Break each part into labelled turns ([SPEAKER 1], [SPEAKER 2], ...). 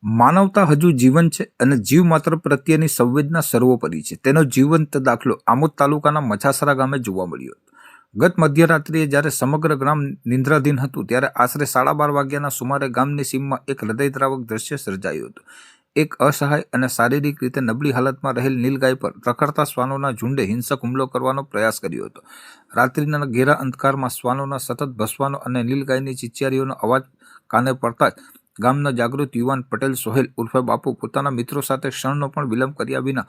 [SPEAKER 1] માનવતા હજુ જીવન છે અને જીવ માત્ર પ્રત્યેની સંવેદના સર્વોપરી છે. તેનો જીવંત દાખલો આમોદ તાલુકાના મછાસરા ગામે જોવા મળ્યો હતો. ગત મધ્યરાત્રિએ જ્યારે સમગ્ર ગામ નિંદ્રાધીન હતું ત્યારે આશરે 12:30 વાગ્યાના સુમારે ગામની સીમમાં એક હૃદયદ્રાવક દ્રશ્ય સર્જાયું હતું. એક અસહાય અને શારીરિક રીતે નબળી હાલતમાં રહેલ નીલગાય પર રખડતા શ્વાનોના ઝુંડે હિંસક હુમલો કરવાનો પ્રયાસ કર્યો હતો. રાત્રિના ઘેરા અંધકારમાં શ્વાનોના સતત ભસવાનો અને નીલગાયની ચીચિયારીઓનો અવાજ કાને પડતા જ ગામના જાગૃત યુવાન પટેલ સોહેલ ઉર્ફે બાપુ પોતાના મિત્રો સાથે ક્ષણનો પણ વિલંબ કર્યા વિના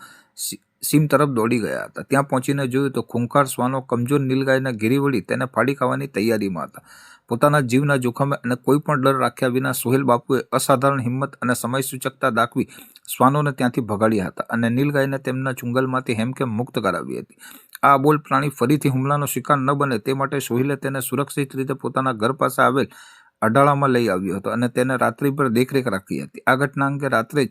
[SPEAKER 1] સીમ તરફ દોડી ગયા હતા. ત્યાં પહોંચીને જોયું તો ખૂંખાર શ્વાનો કમજોર નીલગાયને ઘેરી વળી તેને ફાડી ખાવાની તૈયારીમાં હતા. પોતાના જીવના જોખમે અને કોઈ પણ ડર રાખ્યા વિના સોહેલ બાપુએ અસાધારણ હિંમત અને સમય સૂચકતા દાખવી શ્વાનોને ત્યાંથી ભગાડ્યા હતા અને નીલગાયને તેમના ચુંગલમાંથી હેમખેમ મુક્ત કરાવી હતી. આ અબોલ પ્રાણી ફરીથી હુમલાનો શિકાર ન બને તે માટે સોહેલે તેને સુરક્ષિત રીતે પોતાના ઘર પાસે આવેલ અડાળામાં લઈ આવ્યો હતો અને તેને રાત્રિભર દેખરેખ રાખી હતી. આ ઘટના અંગે રાત્રે જ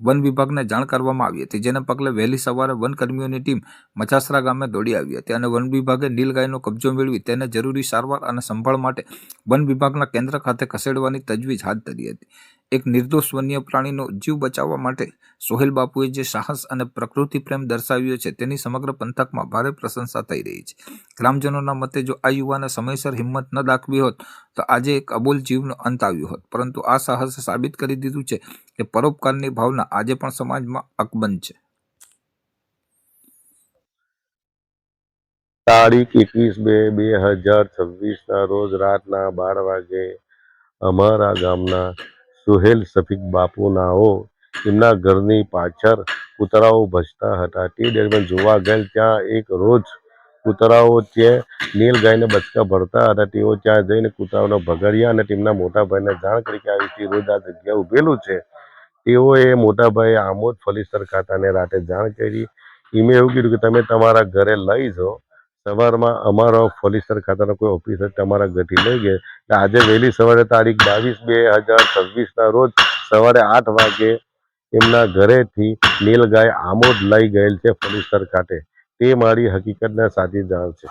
[SPEAKER 1] વન વિભાગને જાણ કરવામાં આવી હતી, જેને પગલે વહેલી સવારે વનકર્મીઓની ટીમ મછાસરા ગામે દોડી આવી હતી અને વન વિભાગે નીલગાયનો કબજો મેળવી તેને જરૂરી સારવાર અને સંભાળ માટે વન વિભાગના કેન્દ્ર ખાતે ખસેડવાની તજવીજ હાથ ધરી હતી. એક નિર્દોષ વન્ય પ્રાણીનો જીવ બચાવવા માટે સોહેલ બાપુએ જે સાહસ અને પ્રકૃતિ પ્રેમ દર્શાવ્યો છે તેની સમગ્ર પંથકમાં ભારે પ્રશંસા થઈ રહી છે. ગ્રામજનોના મતે જો આ યુવાને સમયસર હિંમત ન દાખવી હોત તો આજે એક અબોલ જીવનો અંત આવ્યો હોત, પરંતુ આ સાહસે સાબિત કરી દીધું છે કે પરોપકારની ભાવના આજે પણ સમાજમાં અકબંધ છે.
[SPEAKER 2] તારીખ 21/2/2026 રોજ રાતના 12 વાગે અમારા ગામના સોહેલ સફીક બાપુનાઓ એમના ઘરની પાછળ કૂતરાઓ ભસતા હતા. તે દરમિયાન જોવા ગયેલ ત્યાં એક રોજ કૂતરાઓ ત્યાં નીલગાયને બચકા ભરતા હતા. તેઓ ત્યાં જઈને કૂતરાઓને ભગાડ્યા અને તેમના મોટા ભાઈને જાણ કરી કે આવી રોજ આ જગ્યા ઉભેલું છે. તેઓએ મોટા ભાઈએ આમોદ ફલિસ્ટર ખાતાને રાતે જાણ કરી. એમે એવું કીધું કે તમે તમારા ઘરે લઈ જાઓ. સવારમાં અમારો ફલિસ્ટર ખાતાનો કોઈ ઓફિસર તમારા ઘરથી લઈ ગયા. આજે વહેલી સવારે તારીખ 22/2/2026 રોજ સવારે 8 વાગે એમના ઘરેથી નીલગાય આમોદ લઈ ગયેલ છે ફલિસ્ટર ખાતે. તે મારી હકીકતને સાચી જાણ છે.